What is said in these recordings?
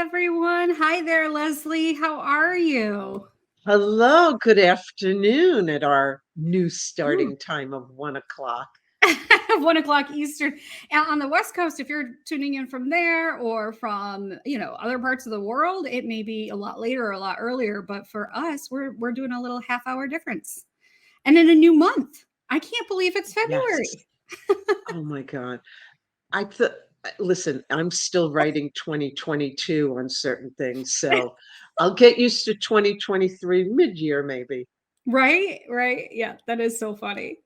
everyone. Hi there, Leslie. How are you? Hello, good afternoon at our new Ooh. starting time of 1 o'clock. 1 o'clock Eastern. And on the West Coast, if you're tuning in from there or from, other parts of the world, it may be a lot later or a lot earlier. But for us, we're doing a little half-hour difference. And in a new month. I can't believe it's Yes. February. Oh my God. I th Listen, I'm still writing 2022 on certain things, so I'll get used to 2023 mid-year maybe. Right, right. Yeah, that is so funny.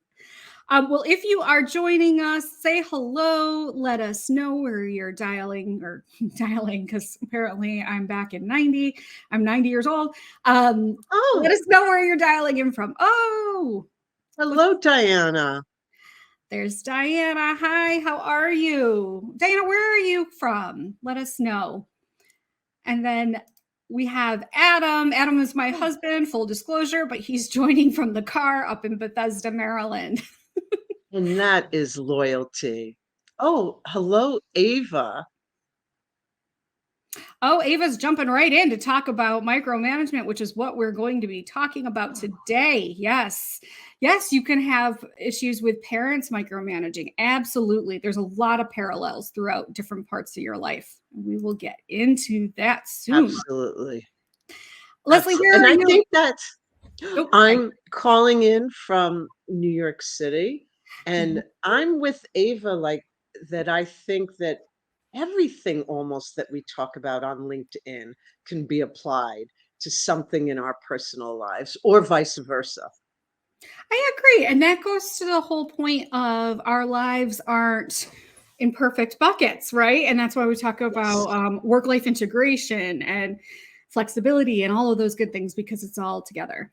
Well, if you are joining us, say hello. Let us know where you're dialing or dialing, because apparently I'm back in 90. I'm 90 years old. Let Oh, us know where you're dialing in from. Oh, look, hello, Diana. there's Diana. Hi, how are you? Diana, where are you from? Let us know. And then we have Adam. Adam is my Oh, husband, full disclosure, but he's joining from the car up in Bethesda, Maryland. and that is loyalty. Oh, hello, Ava. Oh, Ava's jumping right in to talk about micromanagement, which is what we're going to be talking about today. Yes. Yes, you can have issues with parents micromanaging. Absolutely. There's a lot of parallels throughout different parts of your life. We will get into that soon. Absolutely. Leslie, Absolutely. where And are I you? think that's Oh, sorry. I'm calling in from New York City, Mhm. and I'm with Ava, like that. I think that everything almost that we talk about on LinkedIn can be applied to something in our personal lives or vice versa. I agree. And that goes to the whole point of our lives aren't in perfect buckets, right? And that's why we talk about Yes, work life integration and flexibility and all of those good things because it's all together.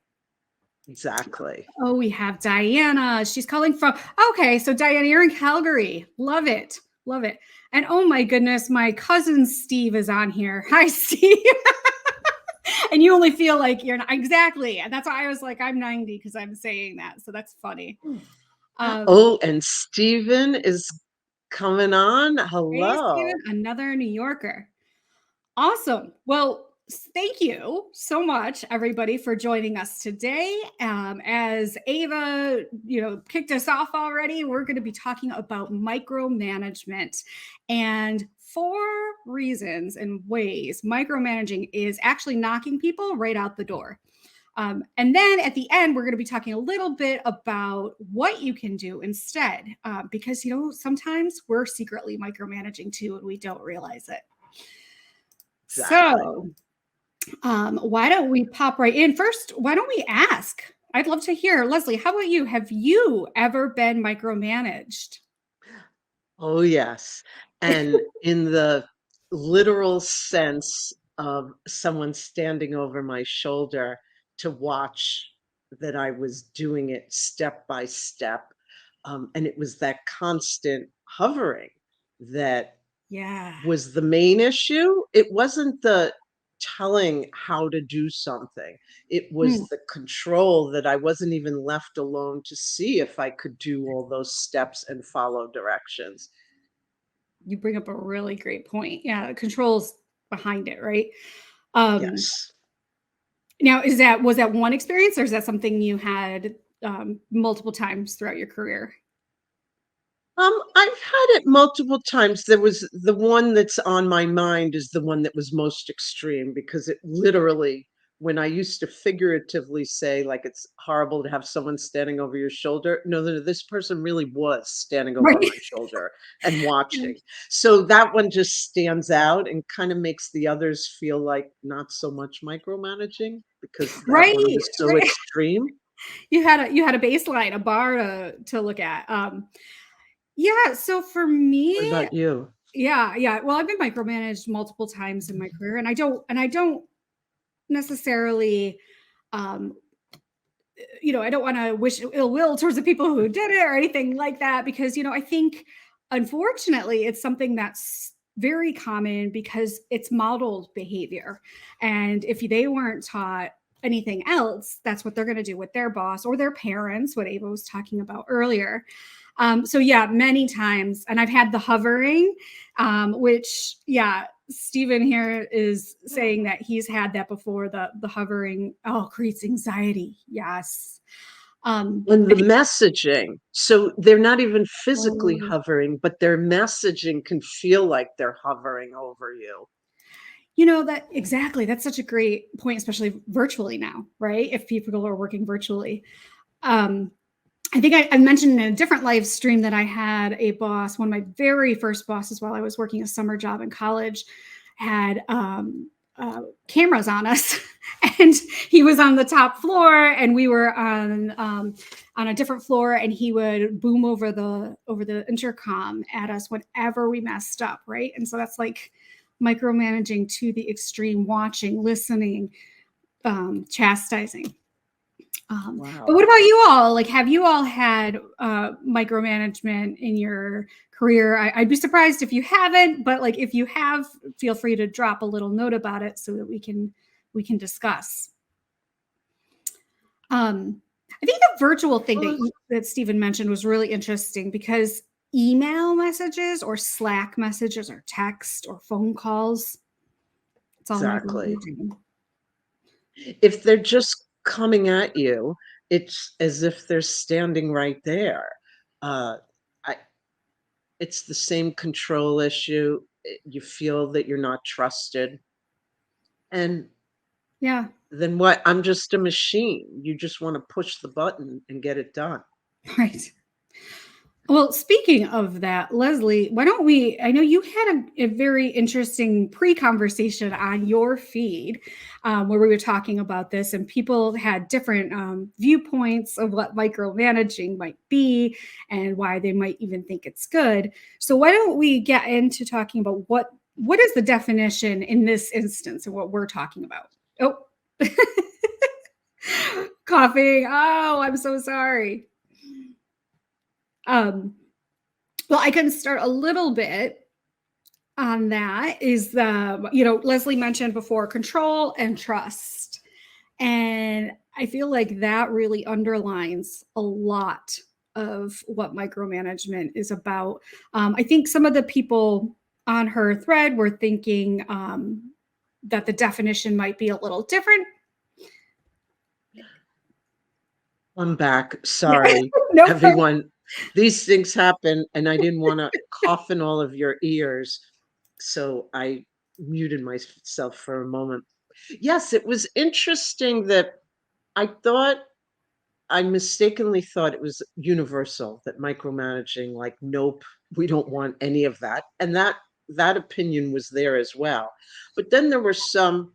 exactly. Oh, we have Diana. She's calling from, okay, so Diana, you're in Calgary. Love it. Love it. And oh my goodness, my cousin Steve is on here. Hi, Steve. And you only feel like you're not exactly. And that's why I was like, I'm 90 because I'm saying that. So that's funny. Um, Oh, and Stephen is coming on. Hey, Steven, Hello. another New Yorker. Awesome. Well, thank you so much, everybody, for joining us today. As Ava, kicked us off already, we're going to be talking about micromanagement and four reasons and ways micromanaging is actually knocking people right out the door. And then at the end, we're going to be talking a little bit about what you can do instead, because sometimes we're secretly micromanaging too, and we don't realize it. Exactly. So, why don't we pop right in first? Why don't we ask? I'd love to hear, Leslie. How about you? Have you ever been micromanaged? Oh, yes. And in the literal sense of someone standing over my shoulder to watch that I was doing it step by step. And it was that constant hovering that Yeah. was the main issue. It wasn't the telling how to do something. It Mm, was the control that I wasn't even left alone to see if I could do all those steps and follow directions. you bring up a really great point. Yeah, the controls behind it, right? Um, Yes. Now, was that one experience, or is that something you had multiple times throughout your career? I've had it multiple times. There was the one that's on my mind is the one that was most extreme because it literally, when I used to figuratively say, like, it's horrible to have someone standing over your shoulder. No, this person really was standing over Right. my shoulder and watching. So that one just stands out and kind of makes the others feel like not so much micromanaging because that Right. one was so Right. extreme. You had a baseline, a bar to look at. Yeah. So for me, What about you? yeah, yeah. Well, I've been micromanaged multiple times in my career, and I don't necessarily, um, I don't want to wish ill will towards the people who did it or anything like that, because I think, unfortunately, it's something that's very common because it's modeled behavior, and if they weren't taught anything else, that's what they're going to do with their boss or their parents, what Ava was talking about earlier. So yeah, many times, and I've had the hovering, which, yeah, Stephen here is saying that he's had that before. The hovering, oh, creates anxiety. Yes. And I the think, messaging. So they're not even physically oh, hovering, but their messaging can feel like they're hovering over you. that exactly. That's such a great point, especially virtually now, right? If people are working virtually. Um, I think I mentioned in a different live stream that I had a boss, one of my very first bosses while I was working a summer job in college, had cameras on us, and he was on the top floor, and we were on a different floor, and he would boom over the intercom at us whenever we messed up, right? And so that's like micromanaging to the extreme, watching, listening, chastising. But Wow. what about you all? Like, have you all had micromanagement in your career? I'd be surprised if you haven't, but like if you have, feel free to drop a little note about it so that we can discuss. I think the virtual thing Well, that Stephen mentioned was really interesting because email messages or Slack messages or text or phone calls, it's all exactly. micromanaging. If they're just coming at you, it's as if they're standing right there. Uh, I, it's the same control issue. You feel that you're not trusted. And Yeah. then what? I'm just a machine. You just want to push the button and get it done. Right. Well, speaking of that, Leslie, why don't we? I know you had a very interesting pre conversation on your feed where we were talking about this, and people had different viewpoints of what micromanaging might be and why they might even think it's good. So, why don't we get into talking about what is the definition in this instance of what we're talking about? Oh, coughing. Oh, I'm so sorry. Um, well, I can start a little bit on that. Is Leslie mentioned before control and trust. And I feel like that really underlines a lot of what micromanagement is about. I think some of the people on her thread were thinking that the definition might be a little different. I'm back. Yeah, Sorry, no problem. everyone. These things happen, and I didn't want to cough in all of your ears. So I muted myself for a moment. Yes, it was interesting that I thought I mistakenly thought it was universal that micromanaging, like, nope, we don't want any of that. And that opinion was there as well. But then there were some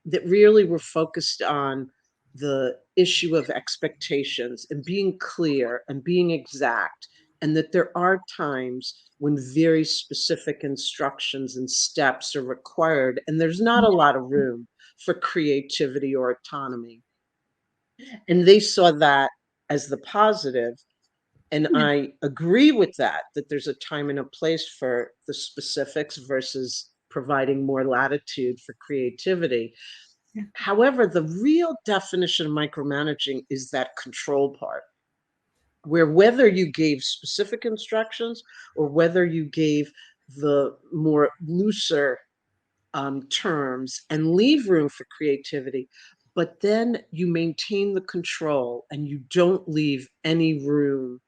that really were focused on the issue of expectations and being clear and being exact, and that there are times when very specific instructions and steps are required, and there's not a lot of room for creativity or autonomy. And they saw that as the positive, and Yeah, I agree with that, that there's a time and a place for the specifics versus providing more latitude for creativity. yeah, However, the real definition of micromanaging is that control part, where whether you gave specific instructions or whether you gave the more looser terms and leave room for creativity, but then you maintain the control and you don't leave any room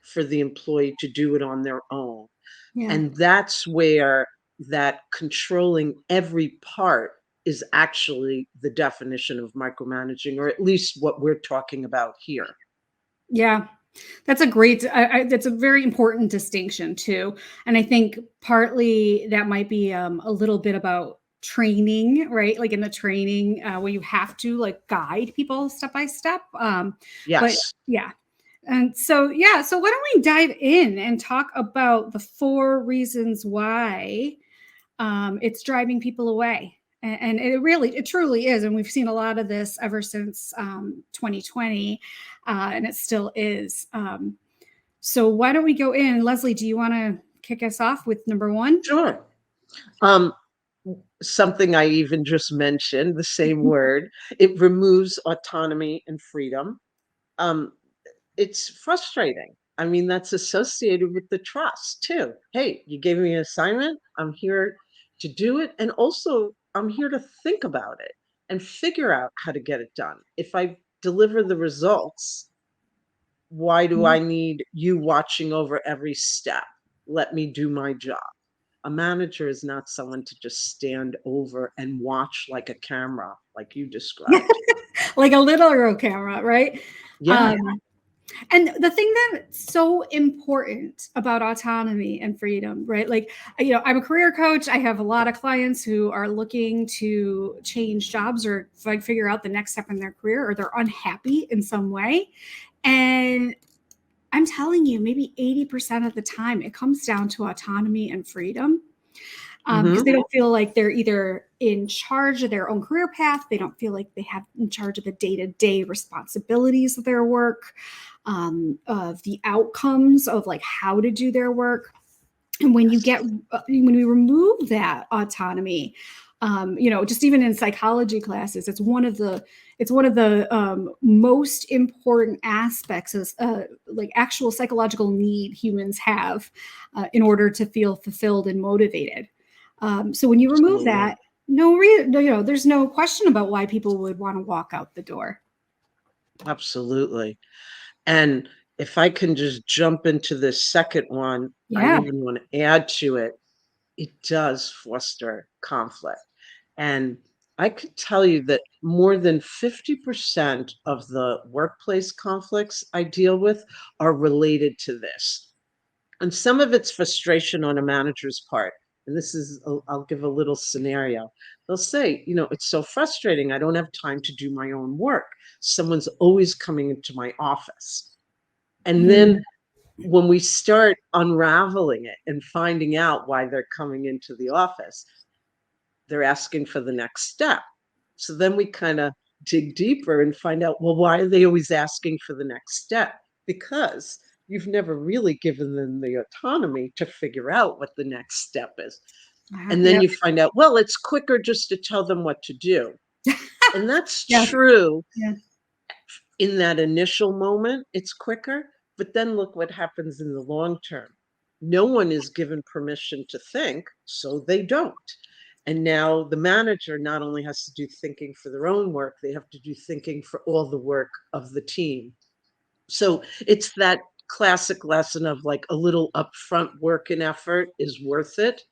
for the employee to do it on their own. yeah. And that's where that controlling every part is actually the definition of micromanaging, or at least what we're talking about here. Yeah. That's a very important distinction too. And I think partly that might be a little bit about training, right? Like in the training where you have to like guide people step by step. But Yes. yeah. And so, yeah. So why don't we dive in and talk about the 4 reasons why it's driving people away. And it truly is. And we've seen a lot of this ever since 2020, and it still is. So why don't we go in? Leslie, do you want to kick us off with number one? Sure. Um, Something I even just mentioned, the same word, it removes autonomy and freedom. Um, it's frustrating. I mean, that's associated with the trust too. Hey, you gave me an assignment. I'm here to do it. And also, I'm here to think about it and figure out how to get it done. If I deliver the results, why do I Mhm. need you watching over every step? Let me do my job. A manager is not someone to just stand over and watch like a camera, like you described. Like a literal camera, right? Yeah. Um, and the thing that's so important about autonomy and freedom, right? Like, I'm a career coach. I have a lot of clients who are looking to change jobs or like figure out the next step in their career, or they're unhappy in some way. And I'm telling you, maybe 80% of the time, it comes down to autonomy and freedom, because they Hmm. don't feel like they're either in charge of their own career path. They don't feel like they have in charge of the day-to-day responsibilities of their work, of the outcomes of like how to do their work. And Yes. when we remove that autonomy, just even in psychology classes, it's one of the most important aspects of like actual psychological need humans have in order to feel fulfilled and motivated. So when you remove Absolutely. that, there's no question about why people would want to walk out the door. Absolutely. And if I can just jump into this second one, I Yeah. even want to add to it, it does foster conflict. And I could tell you that more than 50% of the workplace conflicts I deal with are related to this. And some of it's frustration on a manager's part. And this is, I'll give a little scenario. They'll say, it's so frustrating. I don't have time to do my own work. Someone's always coming into my office. And then Mm. when we start unraveling it and finding out why they're coming into the office, they're asking for the next step. So then we kind of dig deeper and find out, well, why are they always asking for the next step? Because you've never really given them the autonomy to figure out what the next step is. And then Yep. you find out, well, it's quicker just to tell them what to do. And that's Yeah. true Yeah. in that initial moment, it's quicker. But then look what happens in the long term. No one is given permission to think, so they don't. And now the manager not only has to do thinking for their own work, they have to do thinking for all the work of the team. So it's that classic lesson of like a little upfront work and effort is worth it,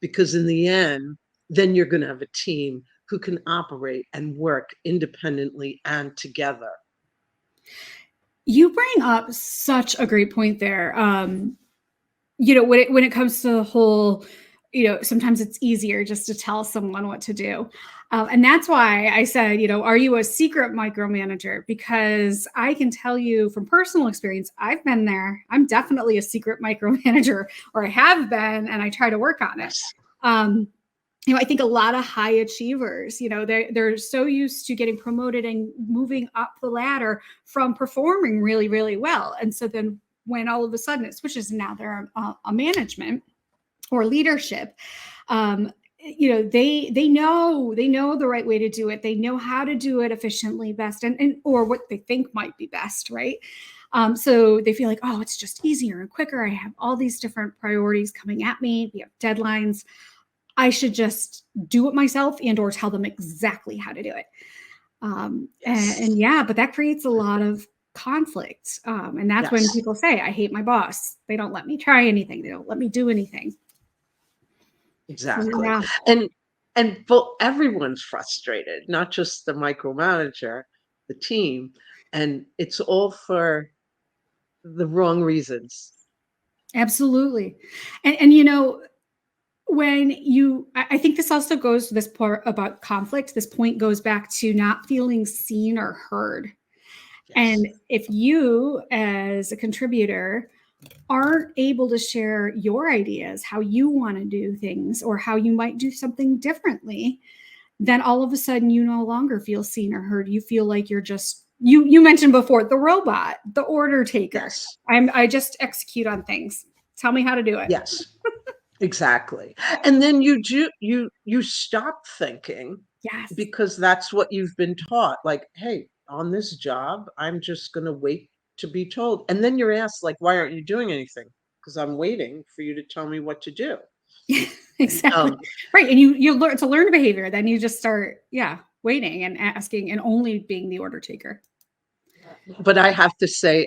because in the end, then you're going to have a team who can operate and work independently and together. You bring up such a great point there. When it comes to the whole, sometimes it's easier just to tell someone what to do. And that's why I said, are you a secret micromanager? Because I can tell you from personal experience, I've been there. I'm definitely a secret micromanager, or I have been, and I try to work on it. Yes. Um, I think a lot of high achievers, they're so used to getting promoted and moving up the ladder from performing really, really well. And so then when all of a sudden it switches and now they're a management or leadership, they know the right way to do it. They know how to do it efficiently best, and or what they think might be best, right? So they feel like, oh, it's just easier and quicker. I have all these different priorities coming at me. We have deadlines. I should just do it myself and or tell them exactly how to do it. And Yes. yeah, but that creates a lot of conflict. And that's when Yes. people say, I hate my boss. They don't let me try anything. They don't let me do anything. So Exactly. yeah, And but everyone's frustrated, not just the micromanager, the team, and it's all for the wrong reasons. absolutely. And when I think this also goes to this part about conflict. This point goes back to not feeling seen or heard. Yes. And if you, as a contributor, aren't able to share your ideas, how you want to do things, or how you might do something differently, then all of a sudden you no longer feel seen or heard. You feel like you're just you mentioned before the robot, the order taker. Yes. I just execute on things. Tell me how to do it. Yes. Exactly. And then you stop thinking Yes. because that's what you've been taught. Like, hey, on this job, I'm just gonna wait to be told. And then you're asked, like, why aren't you doing anything? Because I'm waiting for you to tell me what to do. Exactly. Um, Right. And you learn to learn behavior. Then you just start, yeah, waiting and asking and only being the order taker. but I have to say,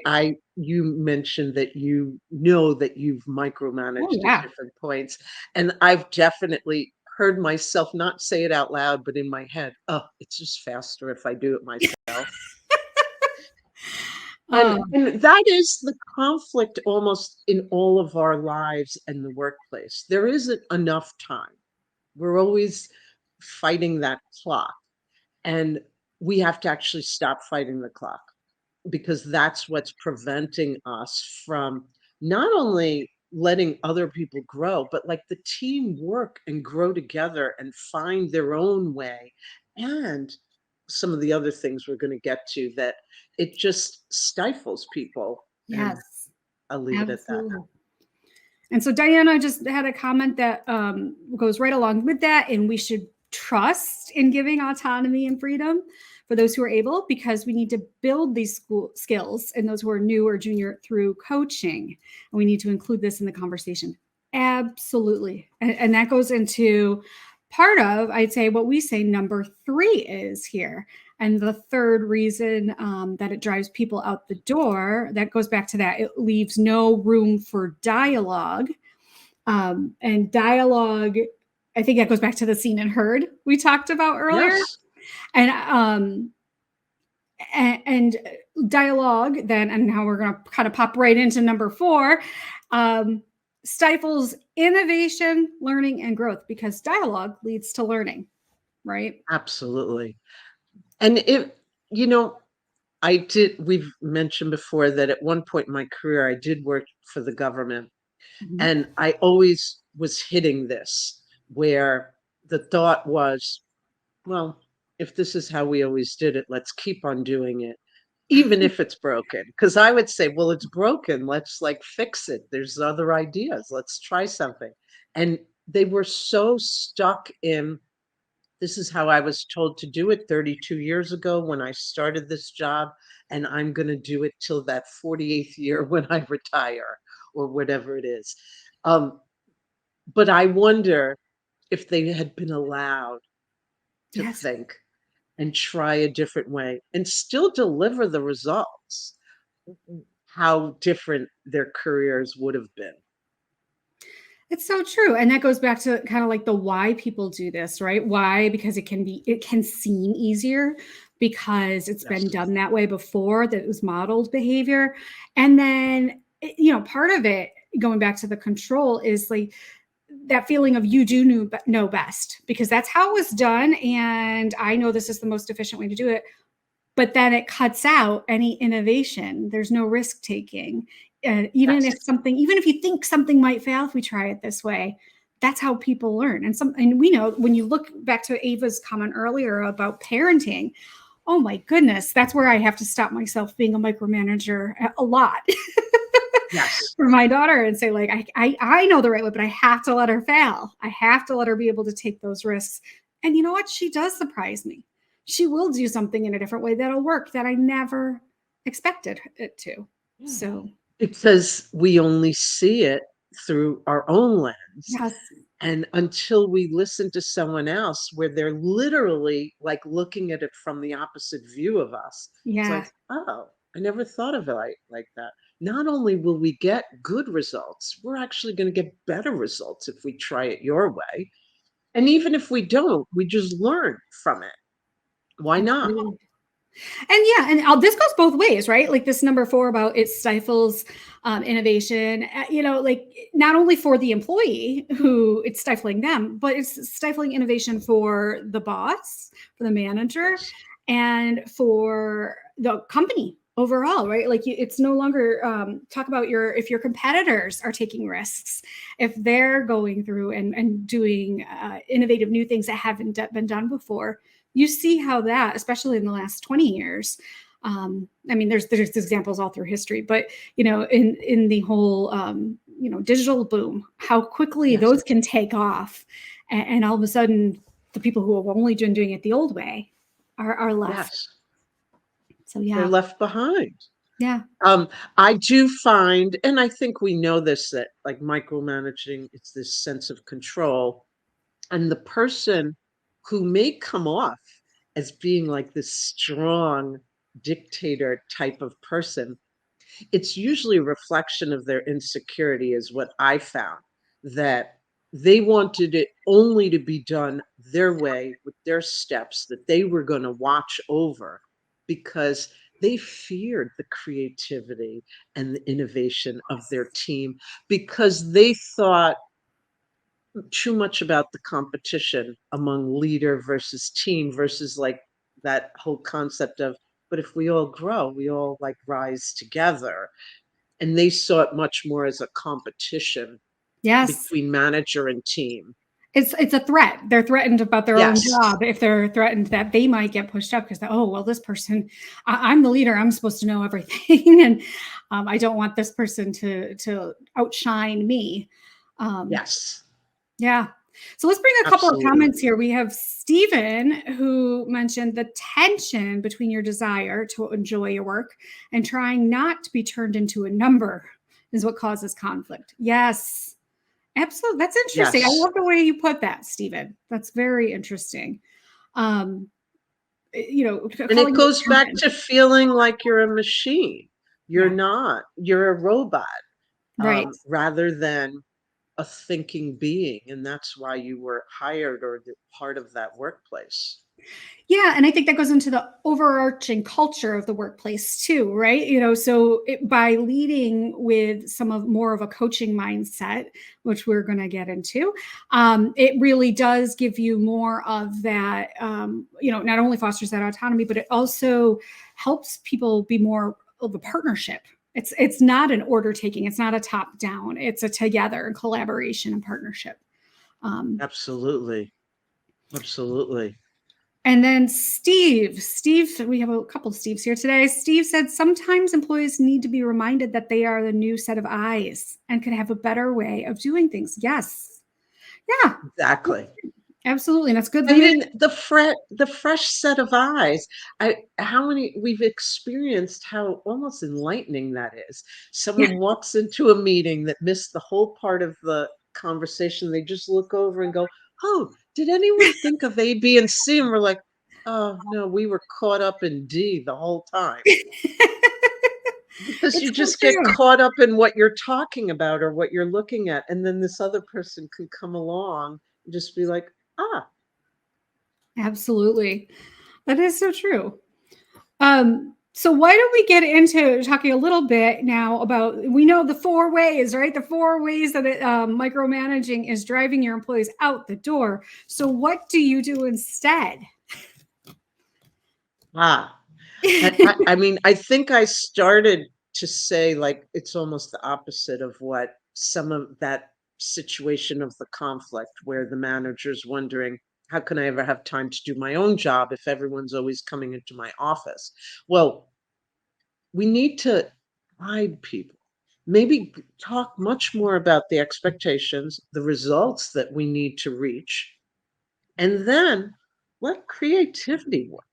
you mentioned that you know that you've Oh micromanaged at yeah. different points, and I've definitely heard myself not say it out loud, but in my head, "Oh, it's just faster if I do it myself." Um, And that is the conflict almost in all of our lives and the workplace. There isn't enough time. We're always fighting that clock, and we have to actually stop fighting the clock because that's what's preventing us from not only letting other people grow, but like the team work and grow together and find their own way. And some of the other things we're going to get to that it just stifles people. And yes, I'll leave it at that. absolutely. And so Diana just had a comment that goes right along with that. And we should trust in giving autonomy and freedom for those who are able, because we need to build these school skills in those who are new or junior through coaching. And we need to include this in the conversation. Absolutely. And that goes into part of, I'd say, what we say number 3 is here. And the third reason that it drives people out the door, that goes back to that, it leaves no room for dialogue. And dialogue, I think that goes back to the seen and heard we talked about earlier. Yes, And and dialogue then, and now we're going to kind of pop right into number 4, um, stifles innovation, learning, and growth, because dialogue leads to learning, right? absolutely. And you know, we've mentioned before that at one point in my career, I did work for the government. Mhm. And I always was hitting this where the thought was, well, if this is how we always did it, let's keep on doing it, even if it's broken. Because I would say, well, it's broken. Let's like fix it. There's other ideas. Let's try something. And they were so stuck in this is how I was told to do it 32 years ago when I started this job, and I'm going to do it till that 48th year when I retire or whatever it is. Um, but I wonder if they had been allowed to Yes. think and try a different way and still deliver the results, how different their careers would have been. It's so true. And that goes back to kind of like the why people do this, right? Why? Because it can seem easier because it's been Yes. done that way before, that it was modeled behavior. And then, part of it, going back to the control, is like that feeling of you do know best, because that's how it was done. And I know this is the most efficient way to do it. But then it cuts out any innovation. There's no risk taking. Even Yes. if even if you think something might fail, if we try it this way, that's how people learn. And we know, when you look back to Ava's comment earlier about parenting, oh my goodness, that's where I have to stop myself being a micromanager a lot Yes. for my daughter, and say, like, I know the right way, but I have to let her fail. I have to let her be able to take those risks. And you know what? She does surprise me. She will do something in a different way that'll work that I never expected it to. So, Because we only see it through our own lens. yes. And until we listen to someone else where they're literally like looking at it from the opposite view of us, it's Yeah. like, oh, I never thought of it like that. Not only will we get good results, we're actually going to get better results if we try it your way. And even if we don't, we just learn from it. Why not? Absolutely. And yeah, and this goes both ways, right? Like this number 4 about it stifles innovation, like not only for the employee who it's stifling them, but it's stifling innovation for the boss, for the manager, Yes. and for the company overall, right? Like it's no longer talk about if your competitors are taking risks, if they're going through and doing innovative new things that haven't been done before. You see how that, especially in the last 20 years, I mean, there's examples all through history, but in the whole digital boom, how quickly Yes. those can take off, and all of a sudden, the people who have only been doing it the old way are left. Yes. So They're yeah, left behind. Yeah. Um, I do find, and I think we know this, that like micromanaging, it's this sense of control. And the person who may come off as being like this strong dictator type of person, it's usually a reflection of their insecurity, is what I found, that they wanted it only to be done their way with their steps that they were going to watch over, because they feared the creativity and the innovation of their team, because they thought too much about the competition among leader versus team versus like that whole concept of, but if we all grow, we all like rise together. And they saw it much more as a competition Yes. between manager and team. It's a threat. They're threatened about their own Yes. job if they're threatened that they might get pushed up because, oh, well, this person, I'm the leader. I'm supposed to know everything, and I don't want this person to outshine me. Um, Yes. yeah. So let's bring a couple of Absolutely. comments here. We have Stephen who mentioned the tension between your desire to enjoy your work and trying not to be turned into a number is what causes conflict. Yes. Absolutely. That's interesting. I Yes. love the way you put that, Stephen. That's very interesting. Um, And it calling it goes back human. to feeling like you're a machine. You're Yeah, not, you're a robot, right. rather than a thinking being. And that's why you were hired or the part of that workplace. Yeah, and I think that goes into the overarching culture of the workplace too, right? So by leading with some of more of a coaching mindset, which we're going to get into, it really does give you more of that. Not only fosters that autonomy, but it also helps people be more of a partnership. It's not an order taking. It's not a top down. It's a together collaboration and partnership. Um, Absolutely. Absolutely. And then Steve, we have a couple of Steves here today. Steve said sometimes employees need to be reminded that they are the new set of eyes and could have a better way of doing things. Yes. Yeah, Exactly. absolutely. And that's good I leadership. mean, the fresh set of eyes. How many we've experienced, how almost enlightening that is. Yeah. Someone walks into a meeting that missed the whole part of the conversation. They just look over and go, "Oh, did anyone think of A, B, and C?" And we're like, "Oh no, we were caught up in D the whole time." Because It's you so just get true. caught up in what you're talking about or what you're looking at, and then this other person can come along and just be like, "Ah, Absolutely. That is so true. So why don't we get into talking a little bit now about, we know the four ways, right? The four ways that micromanaging is driving your employees out the door. So what do you do instead? ah." I mean, I think I started to say, like, it's almost the opposite of what some of that situation of the conflict where the manager's wondering, how can I ever have time to do my own job if everyone's always coming into my office? Well, we need to guide people. Maybe talk much more about the expectations, the results that we need to reach, and then let creativity work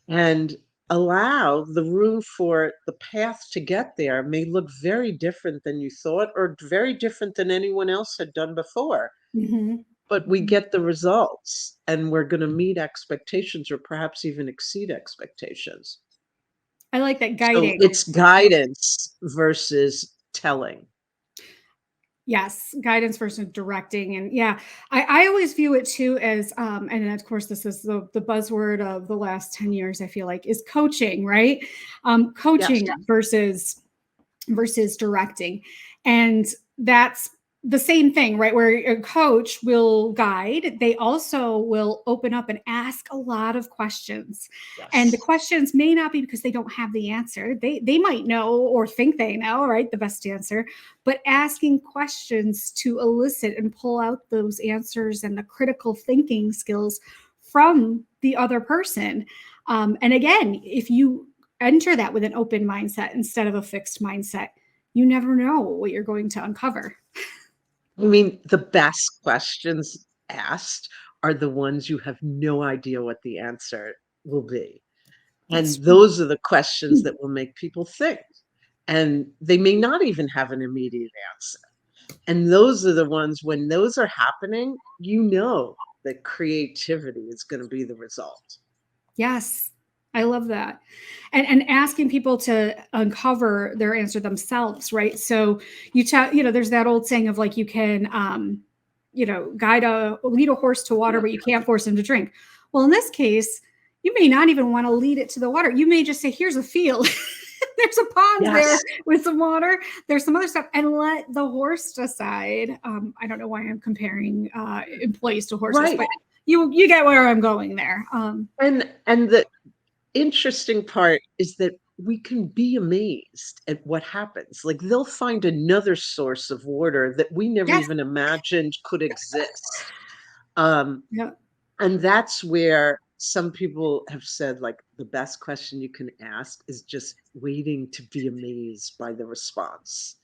and allow the room for the path to get there may look very different than you thought or very different than anyone else had done before. Mhm. But we get the results and we're going to meet expectations or perhaps even exceed expectations. I like that, So guiding. it's guidance versus telling. Yes, guidance versus directing. And yeah, I always view it too as, and of course, this is the buzzword of the last 10 years, I feel like, is coaching, right? Yes. Coaching versus directing. And that's the same thing, right? Where a coach will guide, they also will open up and ask a lot of questions. And the Yes. questions may not be because they don't have the answer. They might know or think they know, right? The best answer, but asking questions to elicit and pull out those answers and the critical thinking skills from the other person. And again, if you enter that with an open mindset instead of a fixed mindset, you never know what you're going to uncover. I mean, the best questions asked are the ones you have no idea what the answer will be. That's And those are the questions that will make people think. And they may not even have an immediate answer. And those are the ones when those are happening, you know that creativity is going to be the result. yes. I love that. And asking people to uncover their answer themselves, right? So there's that old saying of like you can lead a horse to water, but you can't force him to drink. Well, in this case, you may not even want to lead it to the water. You may just say, here's a field. There's a pond there Yes. with some water. There's some other stuff, and let the horse decide. I don't know why I'm comparing employees to horses, but Right. you get where I'm going there. And the interesting part is that we can be amazed at what happens. Like they'll find another source of water that we never Yes. even imagined could exist. Um, Yeah. and that's where some people have said, like, the best question you can ask is just waiting to be amazed by the response.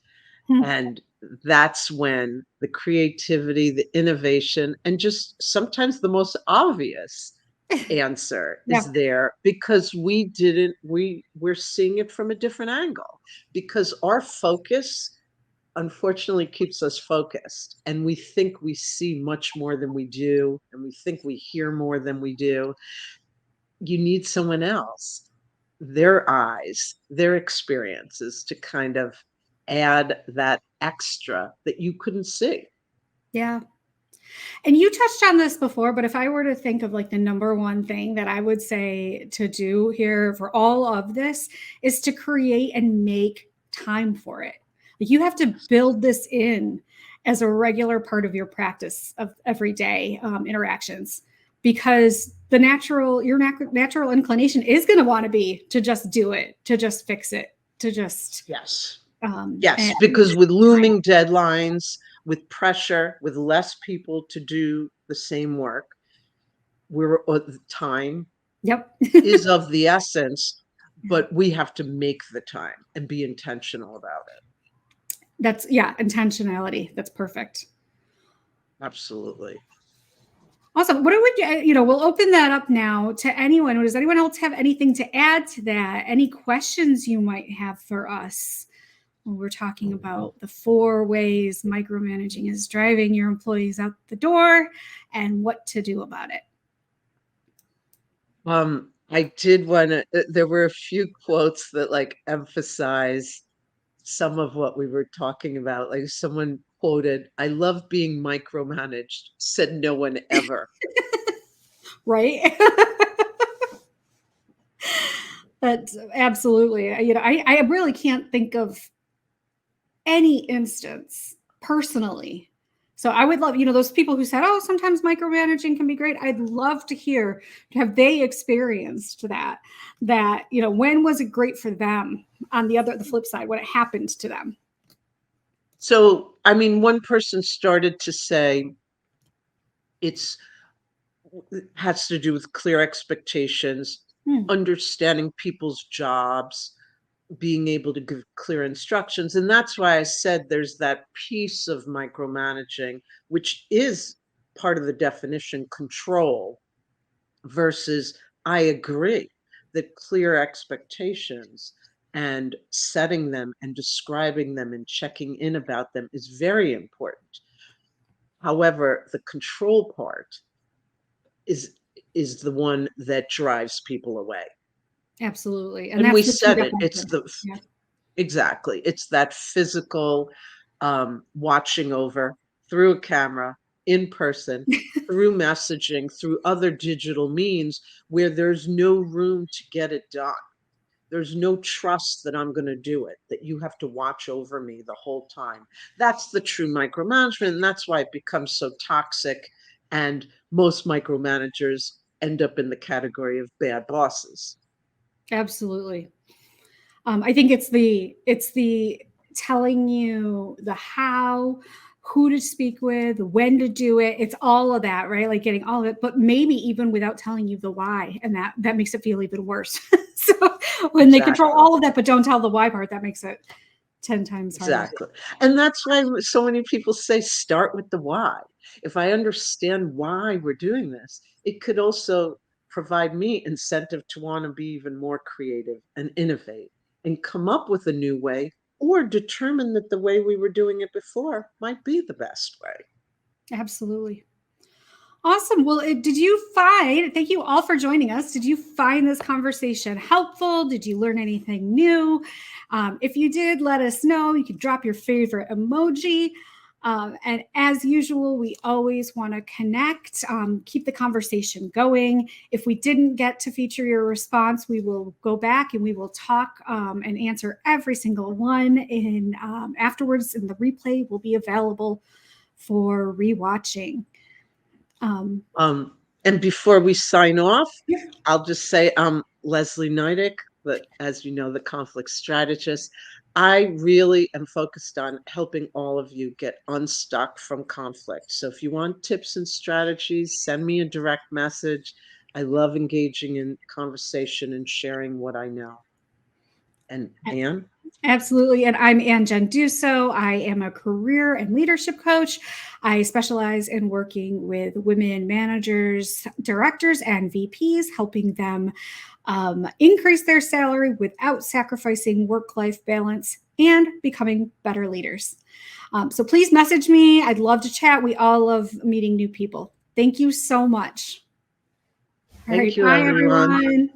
Hmm. And that's when the creativity, the innovation, and just sometimes the most obvious answer Yeah. is there because we're seeing it from a different angle because our focus unfortunately keeps us focused and we think we see much more than we do and we think we hear more than we do. You need someone else, their eyes, their experiences to kind of add that extra that you couldn't see. Yeah. And you touched on this before, but if I were to think of like the number one thing that I would say to do here for all of this is to create and make time for it. Like you have to build this in as a regular part of your practice of everyday interactions because your natural inclination is going to want to be to just do it, to just fix it, to just Yes. and Yes, because with looming deadlines, with pressure, with less people to do the same work, time yep. is of the essence, but we have to make the time and be intentional about it. That's yeah, intentionality. That's perfect. Absolutely. Awesome. What would we'll open that up now to anyone. Does anyone else have anything to add to that? Any questions you might have for us when we're talking about the 4 ways micromanaging is driving your employees out the door and what to do about it? I did wanna there were a few quotes that, like, emphasize some of what we were talking about, like, someone quoted, "I love being micromanaged, said no one ever." Right? That's absolutely. I really can't think of any instance personally. So I would love, those people who said, "Oh, sometimes micromanaging can be great." I'd love to hear, have they experienced that? That, when was it great for them on the flip side, when it happened to them? So, I mean, one person started to say it's it has to do with clear expectations, Hmm. understanding people's jobs, being able to give clear instructions. And that's why I said there's that piece of micromanaging, which is part of the definition control versus I agree that clear expectations and setting them and describing them and checking in about them is very important. However, the control part is is the one that drives people away. Absolutely. And And we that's the key said to it, it's hunting. the Yeah. exactly. It's that physical, watching over through a camera, in person, through messaging, through other digital means where there's no room to get it done. There's no trust that I'm gonna do it, that you have to watch over me the whole time. That's the true micromanagement, and that's why it becomes so toxic, and most micromanagers end up in the category of bad bosses. Absolutely. I think it's the telling you the how, who to speak with, when to do it. It's all of that, right? Like getting all of it, but maybe even without telling you the why, and that makes it feel even worse. So when they control Exactly. all of that, but don't tell the why part, that makes it 10 times harder. Exactly. And that's why so many people say start with the why. If I understand why we're doing this, it could also provide me incentive to want to be even more creative and innovate and come up with a new way or determine that the way we were doing it before might be the best way. Absolutely. Awesome. Well, did you find, thank you all for joining us. Did you find this conversation helpful? Did you learn anything new? If you did, let us know. You can drop your favorite emoji. And as usual, we always want to connect, keep the conversation going. If we didn't get to feature your response, we will go back and we will talk and answer every single one. And afterwards, and the replay will be available for rewatching. And before we sign off, Yeah. I'll just say I'm Leslie Neidick, but as you know, the conflict strategist. I really am focused on helping all of you get unstuck from conflict. So if you want tips and strategies, send me a direct message. I love engaging in conversation and sharing what I know. And Anne? Absolutely. And I'm Ann Genduso. I am a career and leadership coach. I specialize in working with women managers, directors, and VPs, helping them increase their salary without sacrificing work-life balance and becoming better leaders. So please message me. I'd love to chat. We all love meeting new people. Thank you so much. All Thank right. you, Bye, everyone. everyone.